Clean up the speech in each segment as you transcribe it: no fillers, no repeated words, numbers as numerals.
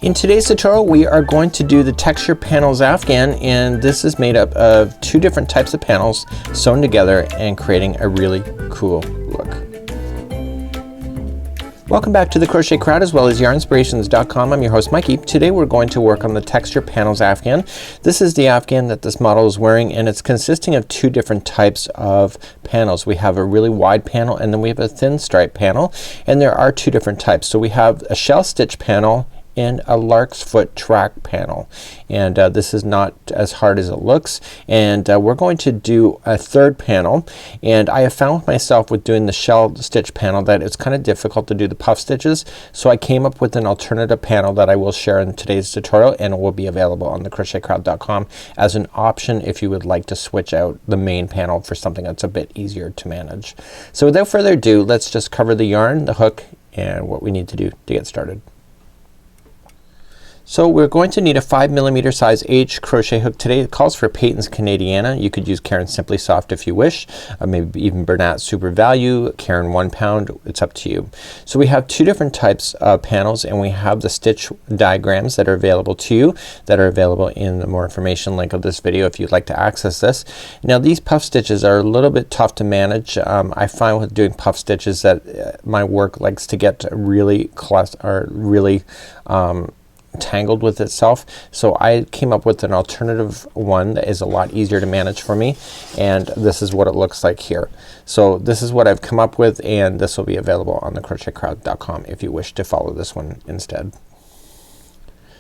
In today's tutorial we are going to do the texture panels afghan, and this is made up of two different types of panels sewn together and creating a really cool look. Welcome back to the Crochet Crowd as well as yarnspirations.com. I'm your host Mikey. Today we're going to work on the texture panels afghan. This is the afghan that this model is wearing, and it's consisting of two different types of panels. We have a really wide panel and then we have a thin stripe panel, and there are two different types. So we have a shell stitch panel and a lark's foot track panel, and this is not as hard as it looks, and we're going to do a third panel. And I have found myself with doing the shell stitch panel that it's kind of difficult to do the puff stitches, so I came up with an alternative panel that I will share in today's tutorial, and it will be available on the crochetcrowd.com as an option if you would like to switch out the main panel for something that's a bit easier to manage. So without further ado, let's just cover the yarn, the hook, and what we need to do to get started. So we're going to need a 5mm size H crochet hook today. It calls for Peyton's Canadiana. You could use Caron Simply Soft if you wish, maybe even Bernat Super Value, Caron 1 pound, it's up to you. So we have two different types of panels, and we have the stitch diagrams that are available to you, that are available in the more information link of this video if you'd like to access this. Now these puff stitches are a little bit tough to manage. I find with doing puff stitches that my work likes to get really tangled with itself, so I came up with an alternative one that is a lot easier to manage for me, and this is what it looks like here. So this is what I've come up with, and this will be available on the crochetcrowd.com if you wish to follow this one instead.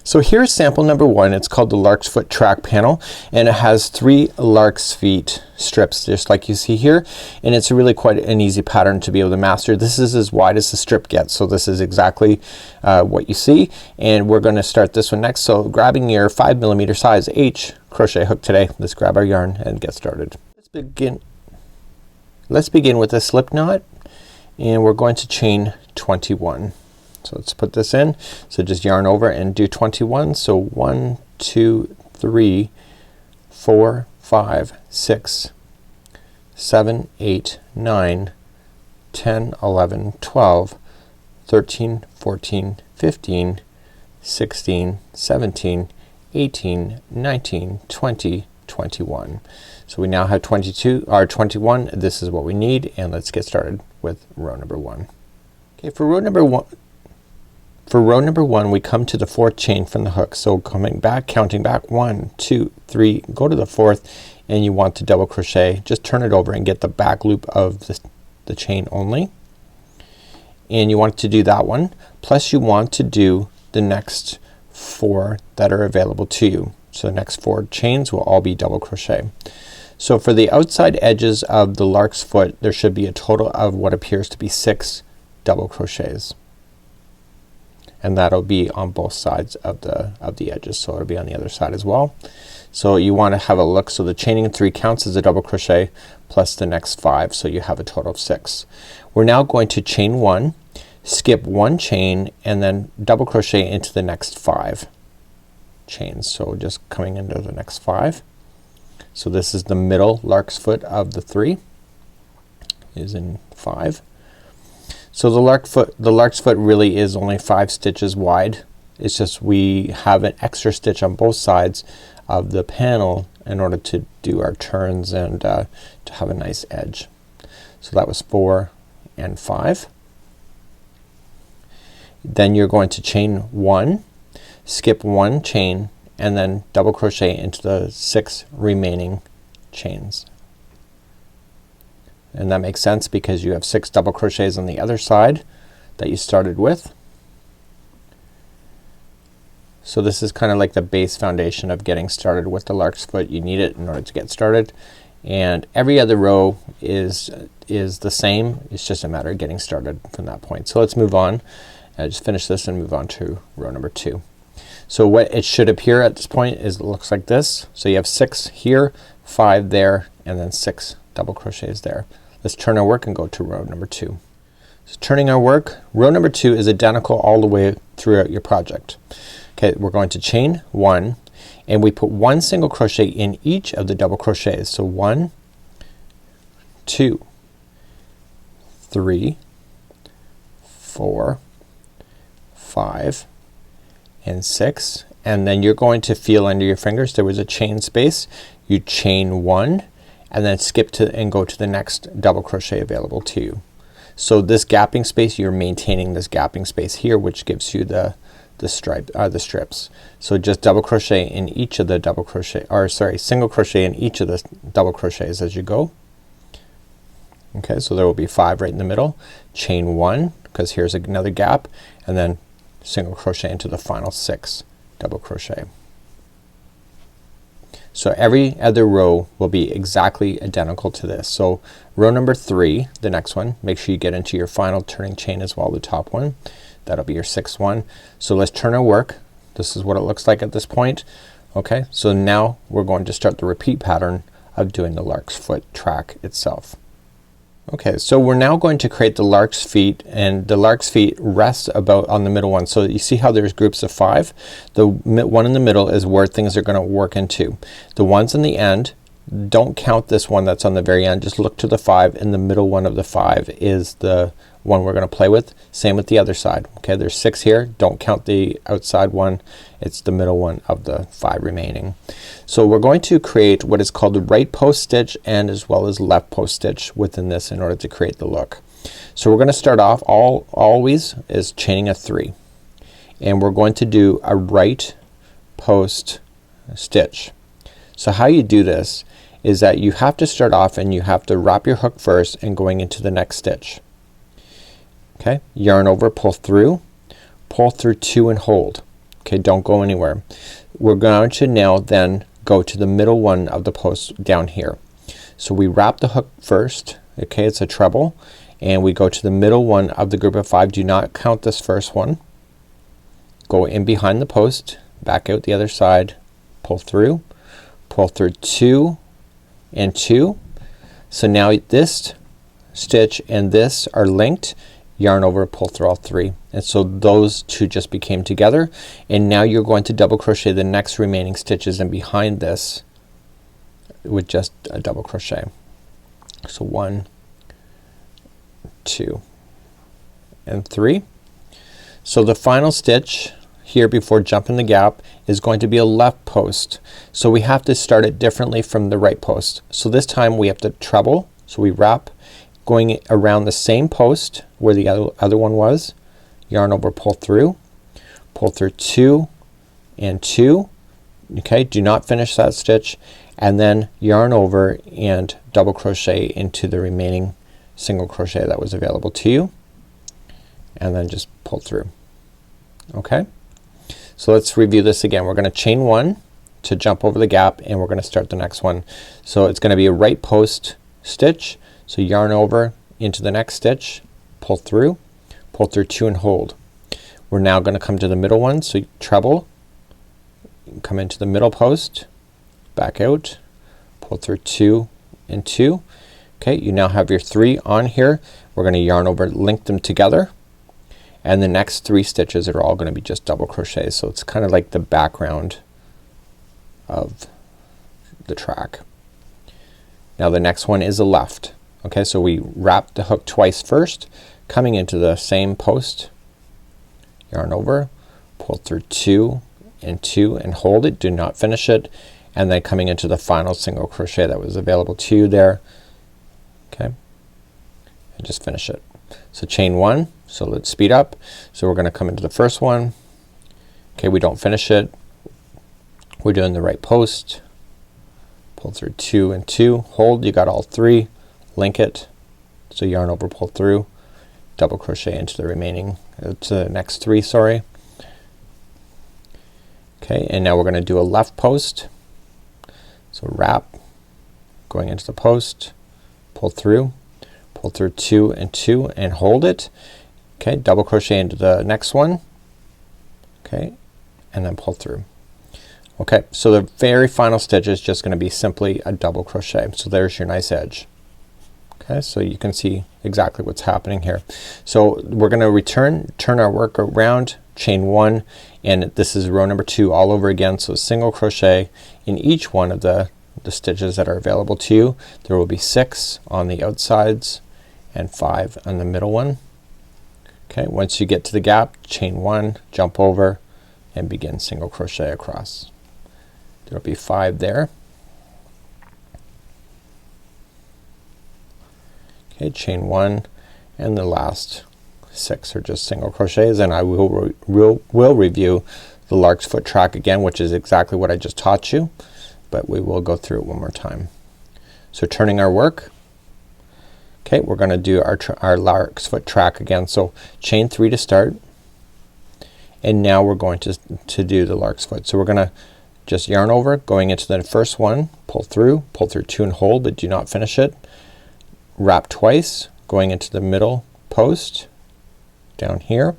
So here's sample number one. It's called the lark's foot track panel, and it has 3 lark's feet strips just like you see here, and it's really quite an easy pattern to be able to master. This is as wide as the strip gets, so this is exactly what you see, and we're gonna start this one next. So grabbing your 5mm size H crochet hook today, let's grab our yarn and get started. Let's begin with a slip knot, and we're going to chain 21. So let's put this in. So just yarn over and do 21. So 1, 2, 3, 4, 5, 6, 7, 8, 9, 10, 11, 12, 13, 14, 15, 16, 17, 18, 19, 20, 21. So we now have 21. This is what we need, and let's get started with row number 1. Okay, for row number 1, we come to the 4th chain from the hook. So coming back, counting back 1, 2, 3, go to the 4th, and you want to double crochet. Just turn it over and get the back loop of the chain only, and you want to do that one, plus you want to do the next 4 that are available to you. So the next 4 chains will all be double crochet. So for the outside edges of the lark's foot, there should be a total of what appears to be 6 double crochets, and that'll be on both sides of the edges, so it'll be on the other side as well. So you want to have a look. So the chaining 3 counts as a double crochet plus the next 5, so you have a total of 6. We're now going to chain 1, skip 1 chain, and then double crochet into the next 5 chains. So just coming into the next 5. So this is the middle lark's foot of the 3 is in 5. So the lark's foot really is only 5 stitches wide. It's just we have an extra stitch on both sides of the panel in order to do our turns and to have a nice edge. So that was 4 and 5. Then you're going to chain 1, skip 1 chain, and then double crochet into the 6 remaining chains. And that makes sense because you have 6 double crochets on the other side that you started with. So this is kind of like the base foundation of getting started with the lark's foot. You need it in order to get started, and every other row is the same. It's just a matter of getting started from that point. So let's move on. Just finish this and move on to row number 2. So what it should appear at this point is it looks like this. So you have 6 here, 5 there, and then 6 double crochets there. Let's turn our work and go to row number 2. So turning our work, row number 2 is identical all the way throughout your project. Okay, we're going to chain 1, and we put 1 single crochet in each of the double crochets. So 1, 2, 3, 4, 5, and 6, and then you're going to feel under your fingers there was a chain space. You chain 1 and then skip to and go to the next double crochet available to you. So this gapping space, you're maintaining this gapping space here, which gives you the strips. So just double crochet in each of the double crochet, or sorry, single crochet in each of the double crochets as you go. Okay, so there will be 5 right in the middle. Chain 1 because here's another gap, and then single crochet into the final 6 double crochet. So every other row will be exactly identical to this. So row number 3, the next one, make sure you get into your final turning chain as well, the top one. That'll be your 6th one. So let's turn our work. This is what it looks like at this point. Okay, so now we're going to start the repeat pattern of doing the lark's foot track itself. Okay, so we're now going to create the lark's feet, and the lark's feet rest about on the middle one. So you see how there's groups of 5? The one in the middle is where things are gonna work into. The ones in the end, don't count this one that's on the very end. Just look to the 5, and the middle one of the 5 is the one we're gonna play with. Same with the other side. Okay, there's 6 here. Don't count the outside one. It's the middle one of the 5 remaining. So we're going to create what is called the right post stitch and as well as left post stitch within this in order to create the look. So we're gonna start off always is chaining a 3, and we're going to do a right post stitch. So how you do this is that you have to start off and you have to wrap your hook first and going into the next stitch. Okay, yarn over, pull through 2 and hold. Okay, don't go anywhere. We're going to now then go to the middle one of the post down here. So we wrap the hook first. Okay, it's a treble, and we go to the middle one of the group of 5. Do not count this first one. Go in behind the post, back out the other side, pull through 2 and 2. So now this stitch and this are linked. Yarn over, pull through all 3, and so those 2 just became together, and now you're going to double crochet the next remaining stitches in behind this with just a double crochet. So 1, 2 and 3. So the final stitch here before jumping the gap is going to be a left post. So we have to start it differently from the right post. So this time we have to treble. So we wrap going around the same post where the other one was, yarn over, pull through 2 and 2. Okay, do not finish that stitch, and then yarn over and double crochet into the remaining single crochet that was available to you, and then just pull through. Okay, so let's review this again. We're gonna chain 1 to jump over the gap, and we're gonna start the next one. So it's gonna be a right post stitch. So yarn over into the next stitch, pull through 2 and hold. We're now gonna come to the middle one, so treble, come into the middle post, back out, pull through 2 and 2. Okay, you now have your 3 on here. We're gonna yarn over, link them together, and the next 3 stitches are all gonna be just double crochets. So it's kind of like the background of the track. Now the next one is a left. Okay, so we wrap the hook twice first, coming into the same post, yarn over, pull through 2 and 2 and hold it, do not finish it, and then coming into the final single crochet that was available to you there. Okay, and just finish it. So chain 1, so let's speed up. So we're gonna come into the first one. Okay, we don't finish it. We're doing the right post, pull through 2 and 2, hold, you got all 3, link it, so yarn over, pull through, double crochet into the remaining to the next 3, sorry. Okay, and now we're gonna do a left post. So wrap, going into the post, pull through 2 and 2 and hold it. Okay, double crochet into the next one. Okay, and then pull through. Okay, so the very final stitch is just gonna be simply a double crochet. So there's your nice edge. Okay, so you can see exactly what's happening here. So we're gonna turn our work around, chain 1, and this is row number 2 all over again. So single crochet in each one of the stitches that are available to you. There will be 6 on the outsides and 5 on the middle one. Okay, once you get to the gap, chain 1, jump over and begin single crochet across. There'll be 5 there. Okay, chain 1, and the last 6 are just single crochets, and I will review the lark's foot track again, which is exactly what I just taught you, but we will go through it one more time. So turning our work, okay, we're gonna do our lark's foot track again. So chain 3 to start, and now we're going to do the lark's foot. So we're gonna just yarn over, going into the first one, pull through 2 and hold, but do not finish it. Wrap twice, going into the middle post down here,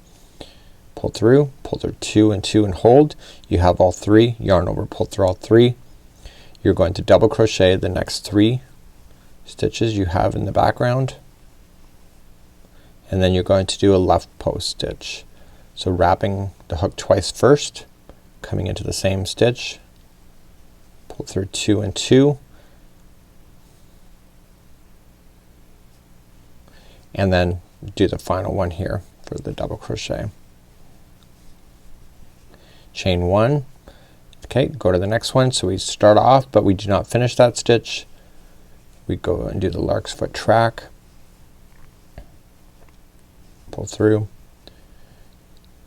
pull through 2 and 2 and hold. You have all 3, yarn over, pull through all 3. You're going to double crochet the next 3 stitches you have in the background, and then you're going to do a left post stitch. So wrapping the hook twice first, coming into the same stitch, pull through 2 and 2, and then do the final one here for the double crochet. Chain 1, okay, go to the next one. So we start off, but we do not finish that stitch. We go and do the lark's foot track, pull through,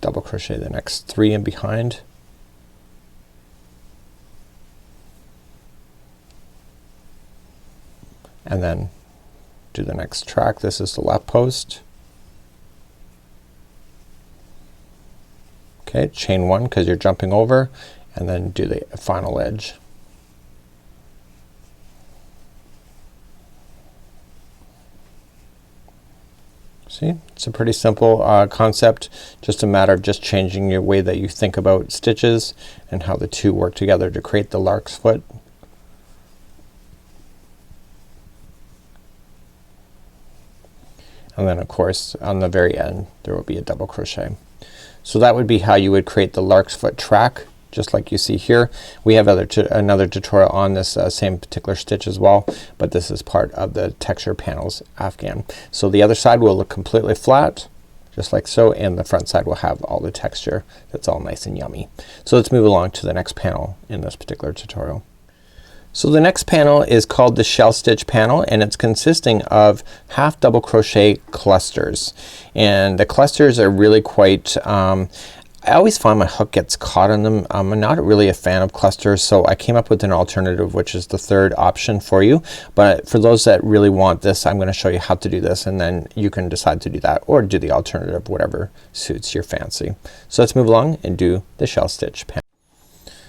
double crochet the next 3 in behind, and then do the next track. This is the left post. Okay, chain 1 because you're jumping over, and then do the final edge. See, it's a pretty simple concept, just a matter of just changing your way that you think about stitches and how the two work together to create the lark's foot. And then of course on the very end there will be a double crochet. So that would be how you would create the lark's foot track, just like you see here. We have another tutorial on this same particular stitch as well, but this is part of the texture panels afghan. So the other side will look completely flat, just like so, and the front side will have all the texture that's all nice and yummy. So let's move along to the next panel in this particular tutorial. So the next panel is called the shell stitch panel, and it's consisting of half double crochet clusters, and the clusters are really quite I always find my hook gets caught on them. I'm not really a fan of clusters, so I came up with an alternative, which is the third option for you. But for those that really want this, I'm gonna show you how to do this, and then you can decide to do that or do the alternative, whatever suits your fancy. So let's move along and do the shell stitch panel.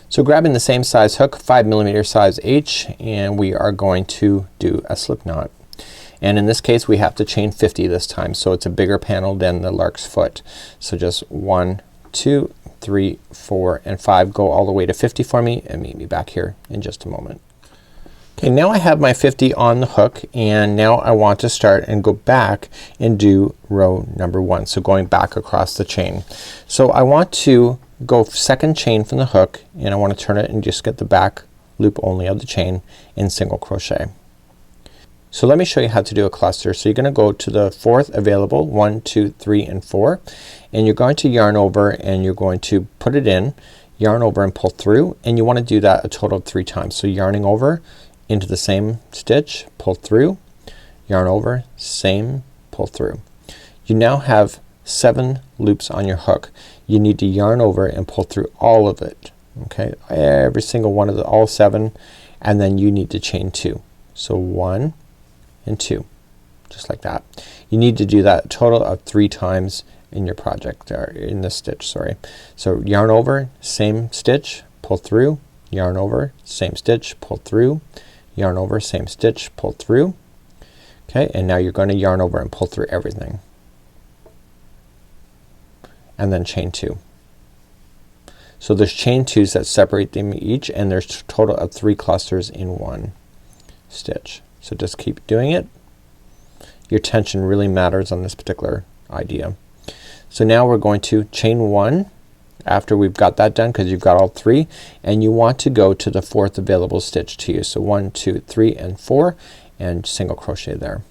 So grabbing the same size hook, 5mm size H, and we are going to do a slip knot. And in this case we have to chain 50 this time, so it's a bigger panel than the lark's foot. So just 1, 2, 3, 4, and 5. Go all the way to 50 for me and meet me back here in just a moment. Okay, now I have my 50 on the hook, and now I want to start and go back and do row number 1. So going back across the chain. So I want to go second chain from the hook, and I want to turn it and just get the back loop only of the chain in single crochet. So let me show you how to do a cluster. So you're gonna go to the fourth available, 1, 2, 3, and 4, and you're going to yarn over and you're going to put it in, yarn over and pull through, and you want to do that a total of 3 times. So yarning over into the same stitch, pull through, yarn over, same, pull through. You now have 7 loops on your hook. You need to yarn over and pull through all of it. Okay, every single one of all 7, and then you need to chain 2. So 1 and 2, just like that. You need to do that a total of 3 times in your project, or in this stitch, sorry. So yarn over, same stitch, pull through, yarn over, same stitch, pull through, yarn over, same stitch, pull through. Okay, and now you're going to yarn over and pull through everything, and then chain 2. So there's chain 2s that separate them each, and there's a total of 3 clusters in one stitch. So just keep doing it. Your tension really matters on this particular idea. So now we're going to chain 1 after we've got that done, because you've got all 3, and you want to go to the 4th available stitch to you. So 1, 2, 3, and 4, and single crochet there.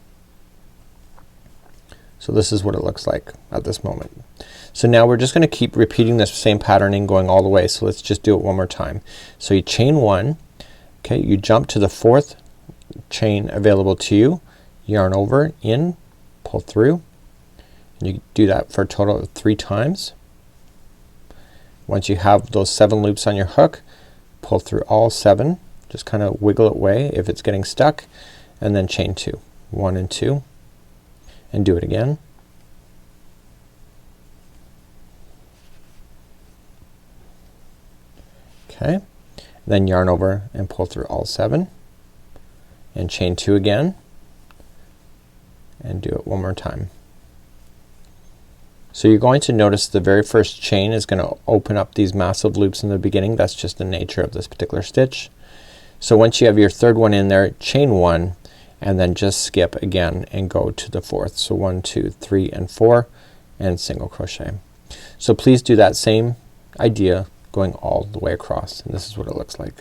So this is what it looks like at this moment. So now we're just gonna keep repeating this same patterning going all the way. So let's just do it one more time. So you chain one, okay, you jump to the fourth chain available to you, yarn over, in, pull through, and you do that for a total of 3 times. Once you have those 7 loops on your hook, pull through all 7, just kind of wiggle it away if it's getting stuck, and then chain 2, 1 and 2, and do it again. Okay, then yarn over and pull through all 7, and chain 2 again, and do it one more time. So you're going to notice the very first chain is gonna open up these massive loops in the beginning. That's just the nature of this particular stitch. So once you have your third one in there, chain 1 and then just skip again and go to the fourth. So 1, 2, 3 and 4 and single crochet. So please do that same idea going all the way across, and this is what it looks like.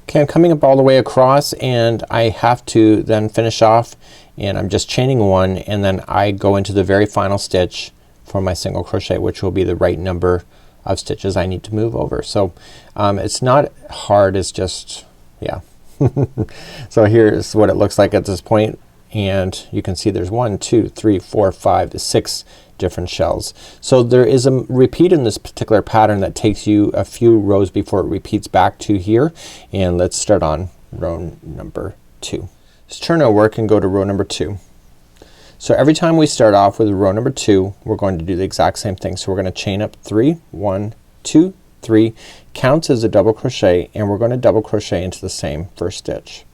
Okay, I'm coming up all the way across and I have to then finish off, and I'm just chaining 1 and then I go into the very final stitch for my single crochet, which will be the right number of stitches I need to move over. So it's not hard, it's just, yeah. So here's what it looks like at this point, and you can see there's 1, 2, 3, 4, 5, 6 different shells. So there is a repeat in this particular pattern that takes you a few rows before it repeats back to here, and let's start on row number 2. Let's turn our work and go to row number 2. So every time we start off with row number 2, we're going to do the exact same thing. So we're gonna chain up 3, 1, 2, 3, counts as a double crochet, and we're gonna double crochet into the same first stitch.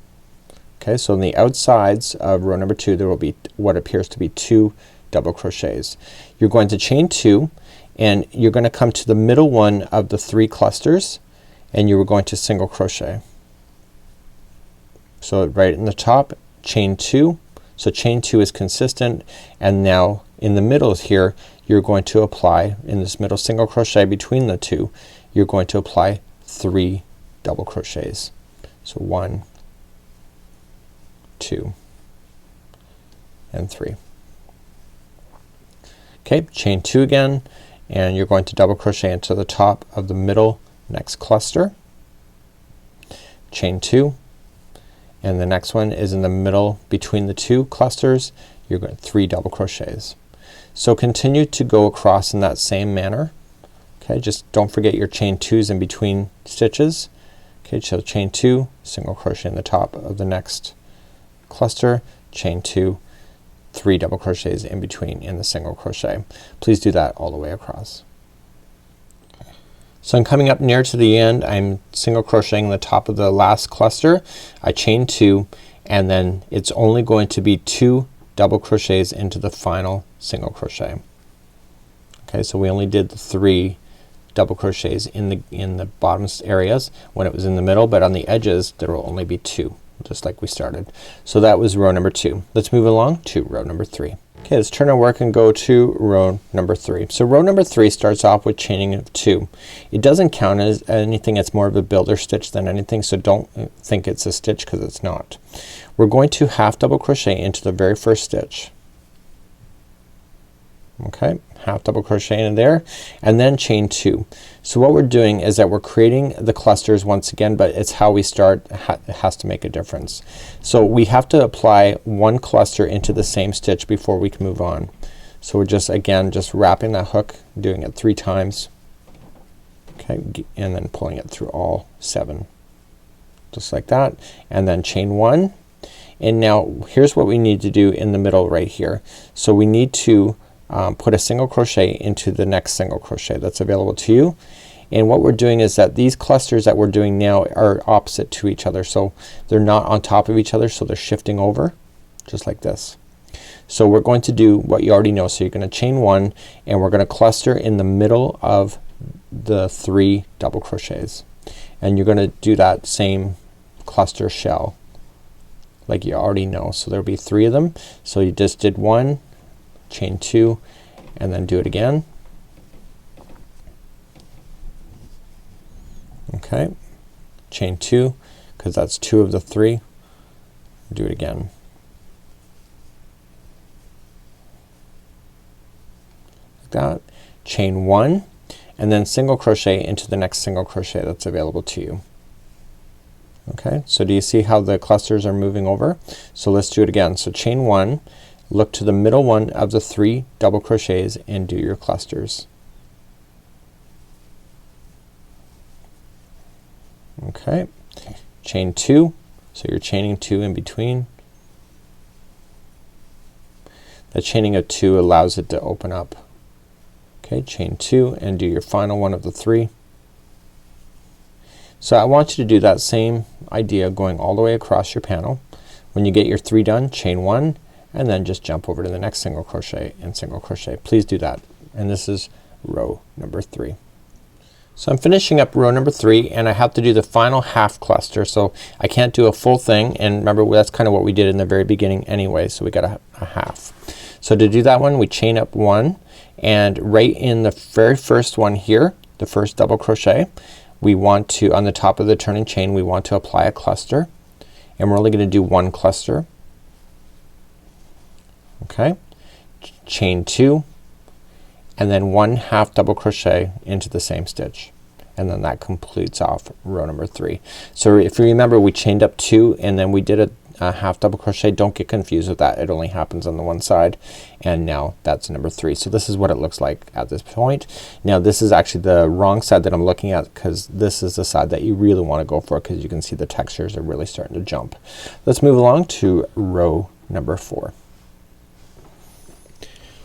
Okay, so on the outsides of row number 2 there will be what appears to be 2 double crochets. You're going to chain 2 and you're gonna come to the middle one of the 3 clusters and you are going to single crochet. So right in the top, chain 2. So chain 2 is consistent, and now in the middle here you're going to apply, in this middle single crochet between the 2, you're going to apply 3 double crochets. So 1, 2 and 3. Okay, chain 2 again, and you're going to double crochet into the top of the middle next cluster, chain 2, and the next one is in the middle between the 2 clusters. You're going 3 double crochets. So continue to go across in that same manner. Okay, just don't forget your chain 2s in between stitches. Okay, so chain 2, single crochet in the top of the next cluster, chain 2, 3 double crochets in between in the single crochet. Please do that all the way across. So I'm coming up near to the end. I'm single crocheting the top of the last cluster. I chain 2 and then it's only going to be 2 double crochets into the final single crochet. Okay, so we only did the 3 double crochets in the bottom areas when it was in the middle, but on the edges there will only be 2, just like we started. So that was row number 2. Let's move along to row number 3. Okay, let's turn our work and go to row number 3. So row number 3 starts off with chaining of 2. It doesn't count as anything, it's more of a builder stitch than anything, so don't think it's a stitch because it's not. We're going to half double crochet into the very first stitch. Okay, half double crochet in there and then chain 2. So what we're doing is that we're creating the clusters once again, but it's how we start it has to make a difference. So we have to apply 1 cluster into the same stitch before we can move on. So we're just again just wrapping that hook, doing it 3 times. Okay, and then pulling it through all 7 just like that, and then chain 1. And now here's what we need to do in the middle right here. So we need to put a single crochet into the next single crochet that's available to you. And what we're doing is that these clusters that we're doing now are opposite to each other, so they're not on top of each other, so they're shifting over just like this. So we're going to do what you already know. So you're gonna chain 1 and we're gonna cluster in the middle of the 3 double crochets, and you're gonna do that same cluster shell like you already know. So there'll be 3 of them. So you just did 1, chain 2, and then do it again. Okay, chain 2 because that's 2 of the 3. Do it again. that, chain 1, and then single crochet into the next single crochet that's available to you. Okay, so do you see how the clusters are moving over? So let's do it again. So chain 1, look to the middle one of the 3 double crochets and do your clusters. Okay, chain 2, so you're chaining 2 in between. The chaining of 2 allows it to open up. Okay, chain 2 and do your final one of the 3. So I want you to do that same idea going all the way across your panel. When you get your 3 done, chain 1 and then just jump over to the next single crochet and single crochet. Please do that. And this is row number 3. So I'm finishing up row number 3 and I have to do the final half cluster, so I can't do a full thing, and remember that's kind of what we did in the very beginning anyway, so we got a half. So to do that one we chain up 1, and right in the very first one here, the first double crochet, we want to, on the top of the turning chain, we want to apply a cluster, and we're only going to do 1 cluster. Okay, chain 2 and then 1 half double crochet into the same stitch, and then that completes off row number 3. So if you remember, we chained up 2 and then we did a half double crochet. Don't get confused with that. It only happens on the one side, and now that's number 3. So this is what it looks like at this point. Now this is actually the wrong side that I'm looking at, because this is the side that you really want to go for, because you can see the textures are really starting to jump. Let's move along to row number 4.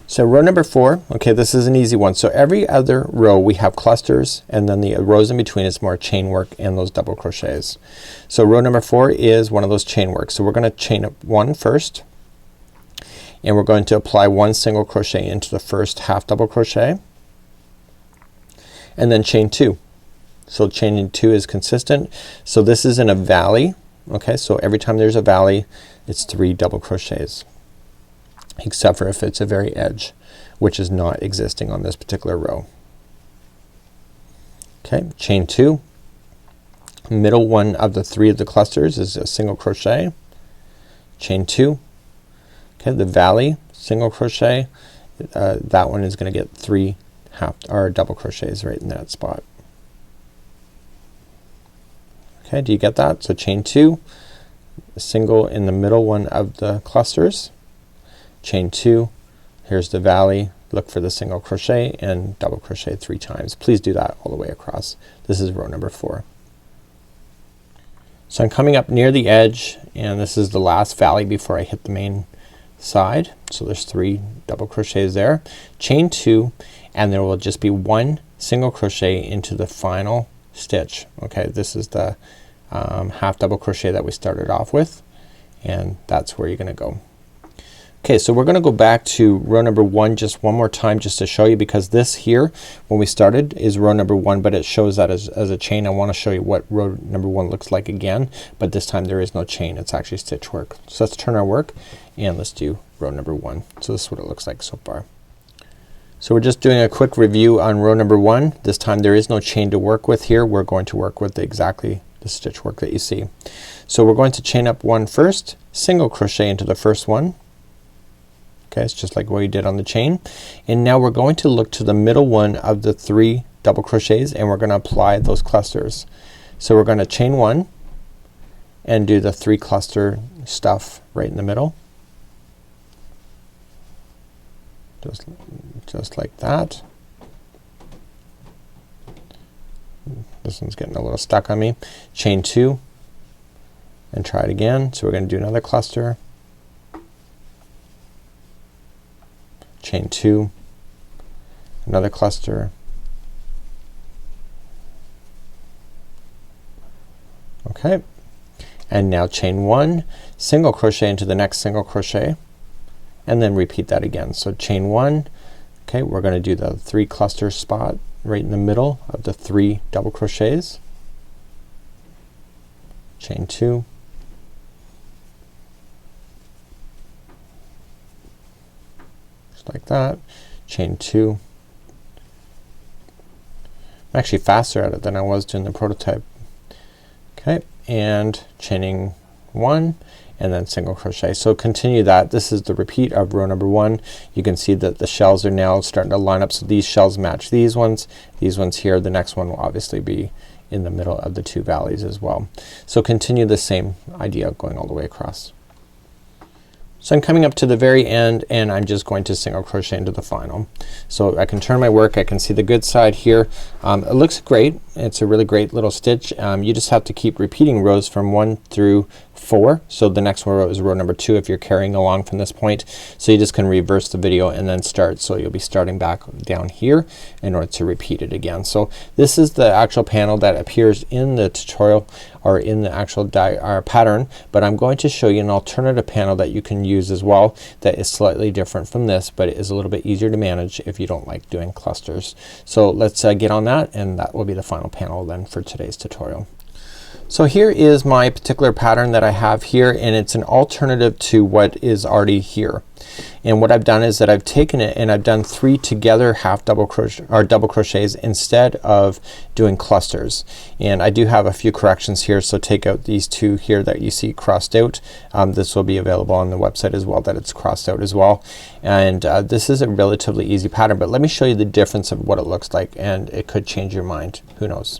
So row number 4, okay, this is an easy one. So every other row we have clusters, and then the rows in between is more chain work and those double crochets. So row number 4 is one of those chain work. So we're gonna chain up 1 first, and we're going to apply 1 single crochet into the first half double crochet, and then chain 2. So chaining 2 is consistent. So this is in a valley. Okay, so every time there's a valley it's 3 double crochets, except for if it's a very edge, which is not existing on this particular row. Okay, chain 2, middle one of the 3 of the clusters is a single crochet, chain 2. Okay, the valley single crochet, that one is gonna get 3 half or double crochets right in that spot. Okay, do you get that? So chain 2, single in the middle one of the clusters, chain 2, here's the valley, look for the single crochet and double crochet 3 times. Please do that all the way across. This is row number 4. So I'm coming up near the edge, and this is the last valley before I hit the main side. So there's 3 double crochets there, chain 2, and there will just be 1 single crochet into the final stitch. Okay, this is the half double crochet that we started off with, and that's where you're gonna go. Okay, so we're gonna go back to row number 1 just one more time, just to show you, because this here when we started is row number 1, but it shows that as a chain. I want to show you what row number 1 looks like again, but this time there is no chain, it's actually stitch work. So let's turn our work and let's do row number 1. So this is what it looks like so far. So we're just doing a quick review on row number 1. This time there is no chain to work with here. We're going to work with exactly the stitch work that you see. So we're going to chain up 1 first, single crochet into the first one. Okay, it's just like what we did on the chain, and now we're going to look to the middle one of the 3 double crochets, and we're gonna apply those clusters. So we're gonna chain 1 and do the 3 cluster stuff right in the middle, just like that. This one's getting a little stuck on me. Chain 2 and try it again. So we're gonna do another cluster, chain 2, another cluster, okay, and now chain 1, single crochet into the next single crochet, and then repeat that again. So chain 1, okay, we're gonna do the 3 cluster spot right in the middle of the 3 double crochets, chain 2, like that, chain 2. I'm actually faster at it than I was doing the prototype. Okay, and chaining 1, and then single crochet. So continue that. This is the repeat of row number 1. You can see that the shells are now starting to line up, so these shells match these ones here. The next one will obviously be in the middle of the 2 valleys as well. So continue the same idea going all the way across. So I'm coming up to the very end and I'm just going to single crochet into the final. So I can turn my work, I can see the good side here. It looks great. It's a really great little stitch. You just have to keep repeating rows from 1 through 4. So the next row is row number 2 if you're carrying along from this point. So you just can reverse the video and then start. So you'll be starting back down here in order to repeat it again. So this is the actual panel that appears in the tutorial or in the actual pattern, but I'm going to show you an alternative panel that you can use as well that is slightly different from this, but it is a little bit easier to manage if you don't like doing clusters. So let's get on that, and that will be the final panel then for today's tutorial. So here is my particular pattern that I have here, and it's an alternative to what is already here. And what I've done is that I've taken it and I've done 3 together half double crochet or double crochets instead of doing clusters. And I do have a few corrections here, so take out these 2 here that you see crossed out. This will be available on the website as well, that it's crossed out as well. And this is a relatively easy pattern, but let me show you the difference of what it looks like, and it could change your mind. Who knows?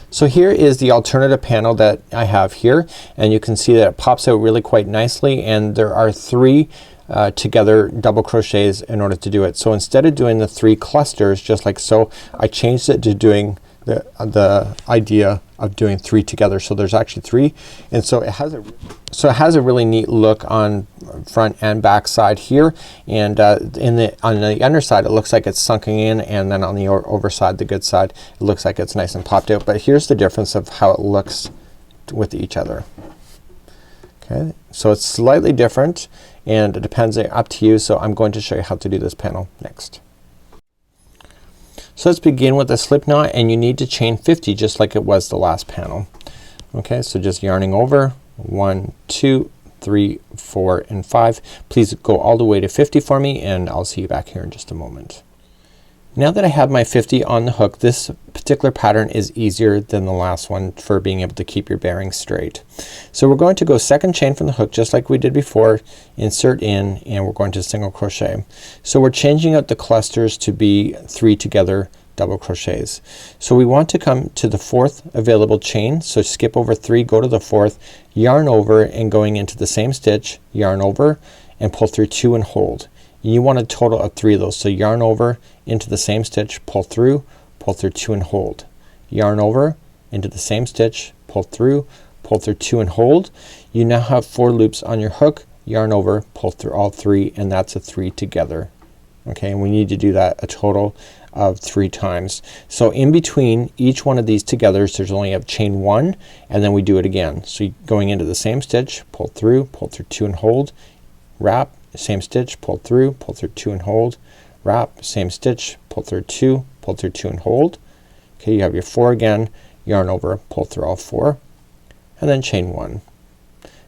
So here is the alternative panel that I have here, and you can see that it pops out really quite nicely, and there are 3 together double crochets in order to do it. So instead of doing the 3 clusters just like so, I changed it to doing the idea of doing 3 together. So there's actually 3, and so it has a really neat look on front and back side here, and on the underside it looks like it's sunken in, and then on the overside, the good side, it looks like it's nice and popped out. But here's the difference of how it looks with each other. Okay, so it's slightly different and it depends, up to you. So I'm going to show you how to do this panel next. So let's begin with a slip knot, and you need to chain 50 just like it was the last panel. Okay, so just yarning over 1, 2, 3, 4, and 5. Please go all the way to 50 for me, and I'll see you back here in just a moment. Now that I have my 50 on the hook, this particular pattern is easier than the last one for being able to keep your bearings straight. So we're going to go second chain from the hook just like we did before, insert in, and we're going to single crochet. So we're changing out the clusters to be 3 together double crochets. So we want to come to the 4th available chain, so skip over 3, go to the 4th, yarn over, and going into the same stitch, yarn over and pull through 2 and hold. You want a total of 3 of those, so yarn over into the same stitch, pull through 2 and hold, yarn over into the same stitch, pull through 2 and hold. You now have 4 loops on your hook, yarn over, pull through all 3, and that's a 3 together. Okay, and we need to do that a total of 3 times. So in between each one of these togethers there's only a chain 1, and then we do it again. So going into the same stitch, pull through 2 and hold, wrap, same stitch, pull through 2 and hold, wrap, same stitch, pull through 2 and hold. Okay, you have your 4 again, yarn over, pull through all 4, and then chain 1.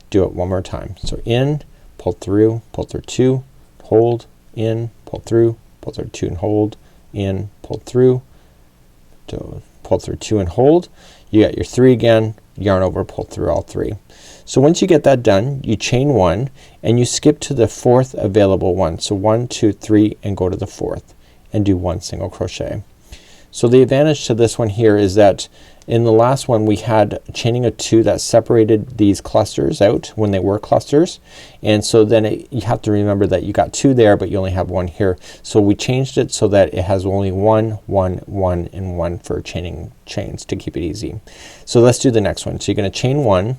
Do it one more time. So in, pull through 2, hold, in, pull through 2 and hold, in, pull through 2 and hold. You got your 3 again, yarn over, pull through all 3. So once you get that done, you chain 1 and you skip to the 4th available one. So 1, 2, 3, and go to the 4th and do 1 single crochet. So the advantage to this one here is that in the last one we had chaining of 2 that separated these clusters out when they were clusters, and so then you have to remember that you got 2 there but you only have 1 here. So we changed it so that it has only 1, 1, 1, and 1 for chaining chains to keep it easy. So let's do the next one. So you're gonna chain 1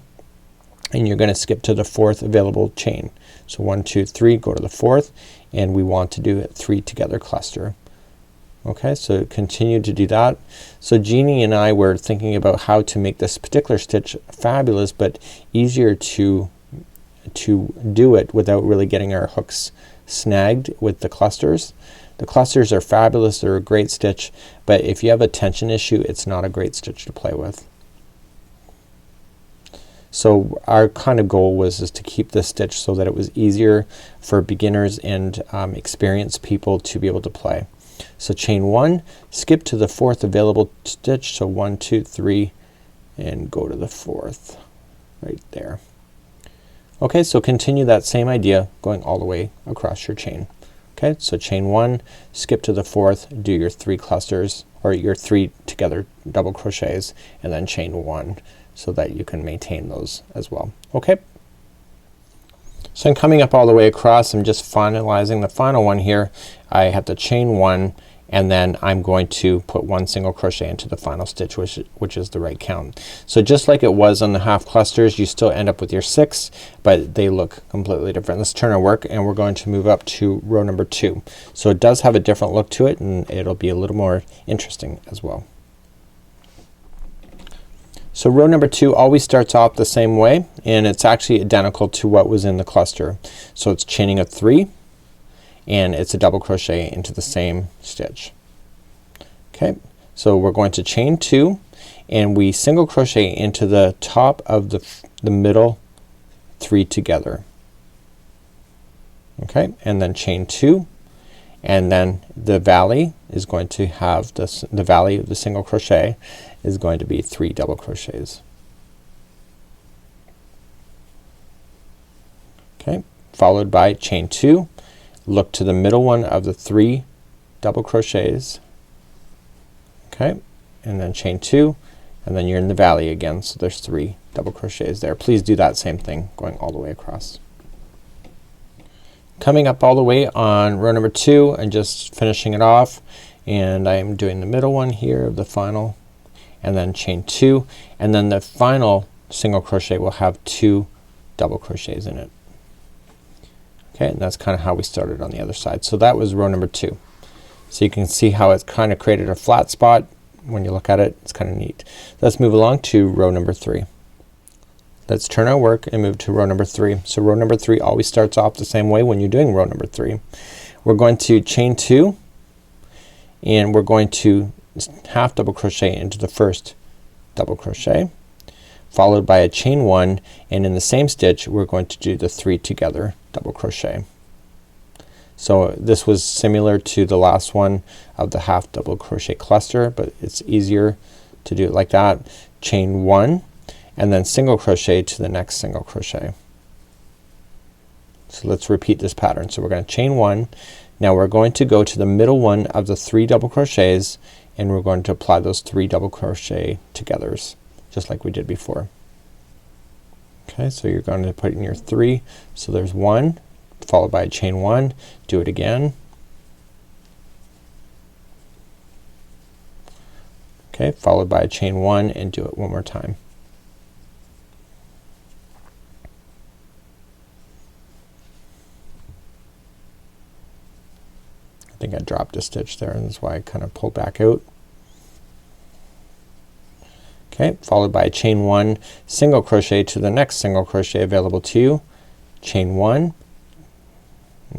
and you're gonna skip to the 4th available chain. So 1, 2, 3, go to the 4th, and we want to do a 3 together cluster. Okay, so continue to do that. So Jeannie and I were thinking about how to make this particular stitch fabulous but easier to do it without really getting our hooks snagged with the clusters. The clusters are fabulous, they're a great stitch, but if you have a tension issue it's not a great stitch to play with. So our kind of goal was to keep this stitch so that it was easier for beginners and experienced people to be able to play. So chain 1, skip to the 4th available stitch, so 1, 2, 3, and go to the 4th right there. Okay, so continue that same idea going all the way across your chain. Okay, so chain 1, skip to the 4th, do your 3 clusters or your 3 together double crochets, and then chain 1 so that you can maintain those as well. Okay, so I'm coming up all the way across. I'm just finalizing the final one here. I have to chain 1 and then I'm going to put 1 single crochet into the final stitch, which is the right count. So just like it was on the half clusters, you still end up with your 6, but they look completely different. Let's turn our work and we're going to move up to row number 2. So it does have a different look to it, and it'll be a little more interesting as well. So row number 2 always starts off the same way, and it's actually identical to what was in the cluster. So it's chaining of 3 and it's a double crochet into the same stitch. Okay, so we're going to chain 2 and we single crochet into the top of the middle 3 together. Okay, and then chain 2, and then the valley is going to have the valley of the single crochet is going to be 3 double crochets. Okay, followed by chain 2, look to the middle one of the 3 double crochets. Okay, and then chain 2, and then you're in the valley again, so there's 3 double crochets there. Please do that same thing going all the way across. Coming up all the way on row number 2 and just finishing it off, and I'm doing the middle one here of the final, and then chain 2, and then the final single crochet will have 2 double crochets in it. Okay, and that's kind of how we started on the other side. So that was row number 2. So you can see how it's kind of created a flat spot. When you look at it, it's kind of neat. Let's move along to row number 3. Let's turn our work and move to row number 3. So row number 3 always starts off the same way when you're doing row number 3. We're going to chain 2 and we're going to half double crochet into the first double crochet, followed by a chain 1, and in the same stitch we're going to do the 3 together double crochet. So this was similar to the last one of the half double crochet cluster, but it's easier to do it like that. Chain 1 and then single crochet to the next single crochet. So let's repeat this pattern. So we're going to chain 1. Now we're going to go to the middle one of the 3 double crochets, and we're going to apply those 3 double crochet togethers just like we did before. Okay, so you're going to put in your 3. So there's 1 followed by a chain 1. Do it again. Okay, followed by a chain 1, and do it one more time. I think I dropped a stitch there, and that's why I kind of pulled back out. Okay, followed by a chain 1, single crochet to the next single crochet available to you, chain 1.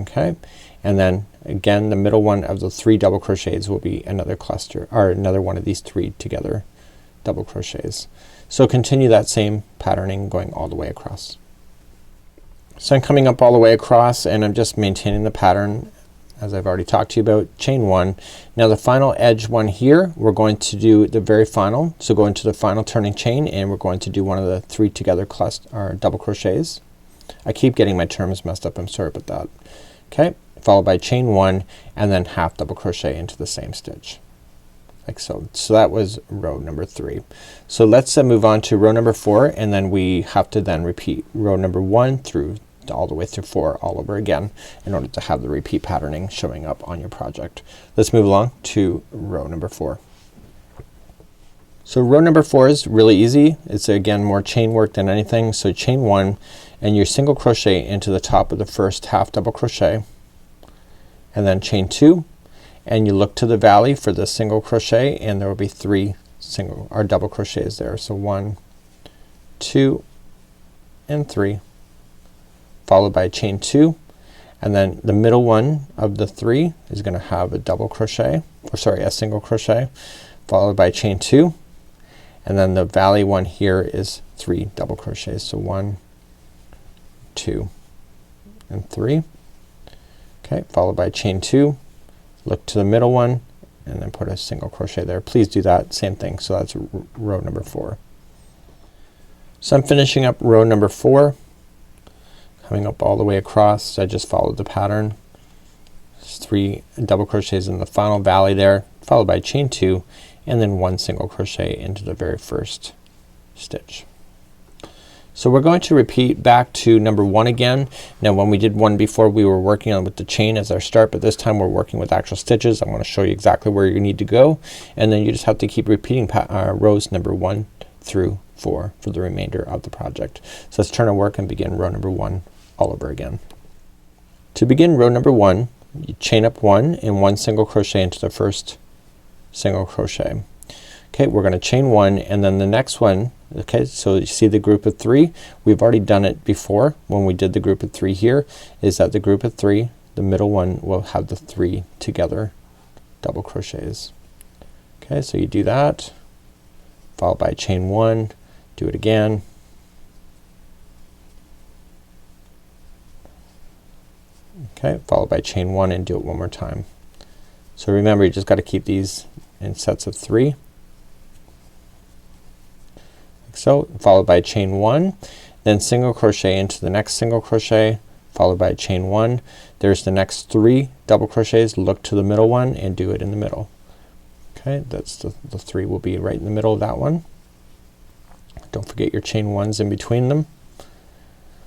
Okay, and then again the middle one of the 3 double crochets will be another cluster, or another one of these 3 together double crochets. So continue that same patterning going all the way across. So I'm coming up all the way across, and I'm just maintaining the pattern as I've already talked to you about. Chain 1. Now the final edge one here, we're going to do the very final. So go into the final turning chain, and we're going to do one of the 3 together cluster or double crochets. I keep getting my terms messed up, I'm sorry about that. Okay, followed by chain 1 and then half double crochet into the same stitch like so. So that was row number 3. So let's move on to row number 4, and then we have to then repeat row number 1 through all the way through 4 all over again in order to have the repeat patterning showing up on your project. Let's move along to row number 4. So row number 4 is really easy. It's again more chain work than anything. So chain 1 and you single crochet into the top of the first half double crochet, and then chain 2, and you look to the valley for the single crochet, and there will be 3 single or double crochets there. So 1, 2 and 3, followed by chain 2, and then the middle one of the 3 is going to have a double crochet, or sorry, a single crochet, followed by chain 2, and then the valley one here is 3 double crochets. So 1, 2 and 3. Okay, followed by chain 2, look to the middle one, and then put a single crochet there. Please do that same thing. So that's row number 4. So I'm finishing up row number 4. coming up all the way across. So I just followed the pattern. There's 3 double crochets in the final valley there, followed by chain 2 and then 1 single crochet into the very first stitch. So we're going to repeat back to number 1 again. Now when we did 1 before, we were working on with the chain as our start, but this time we're working with actual stitches. I'm going to show you exactly where you need to go, and then you just have to keep repeating rows number 1 through 4 for the remainder of the project. So let's turn our work and begin row number 1 all over again. To begin row number 1, you chain up 1 and 1 single crochet into the first single crochet. Okay, we're going to chain 1 and then the next one. Okay, so you see the group of 3, we've already done it before when we did the group of 3 here, is that the group of 3, the middle one will have the 3 together double crochets. Okay, so you do that, followed by chain 1, do it again, okay, followed by chain 1 and do it one more time. So remember, you just got to keep these in sets of 3. So followed by chain 1, then single crochet into the next single crochet, followed by chain 1. There's the next 3 double crochets, look to the middle one and do it in the middle. Okay, that's the 3 will be right in the middle of that one. Don't forget your chain 1s in between them.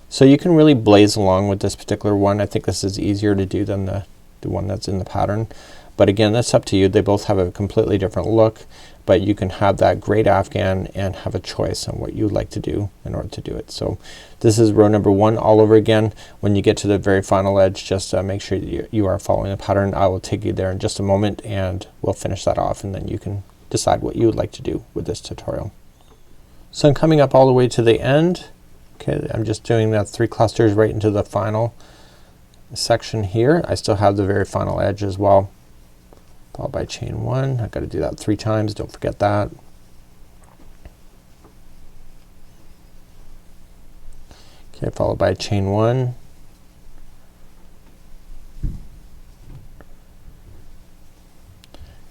So you can really blaze along with this particular one. I think this is easier to do than the one that's in the pattern, but again, that's up to you. They both have a completely different look, but you can have that great afghan and have a choice on what you'd like to do in order to do it. So this is row number 1 all over again. When you get to the very final edge, just make sure that you are following the pattern. I will take you there in just a moment and we'll finish that off, and then you can decide what you would like to do with this tutorial. So I'm coming up all the way to the end. Okay, I'm just doing that 3 clusters right into the final section here. I still have the very final edge as well, followed by chain 1. I've got to do that 3 times, don't forget that. Okay, followed by chain 1.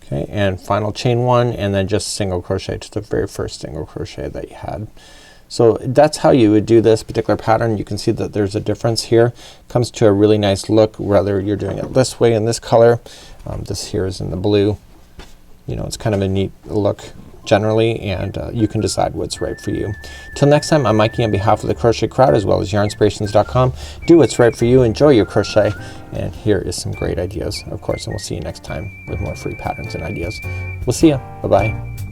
Okay, and final chain 1 and then just single crochet to the very first single crochet that you had. So that's how you would do this particular pattern. You can see that there's a difference here. It comes to a really nice look whether you're doing it this way in this color. This here is in the blue. You know, it's kind of a neat look generally, and you can decide what's right for you. Till next time, I'm Mikey on behalf of the Crochet Crowd as well as yarnspirations.com. Do what's right for you, enjoy your crochet, and here is some great ideas of course, and we'll see you next time with more free patterns and ideas. We'll see ya. Bye bye.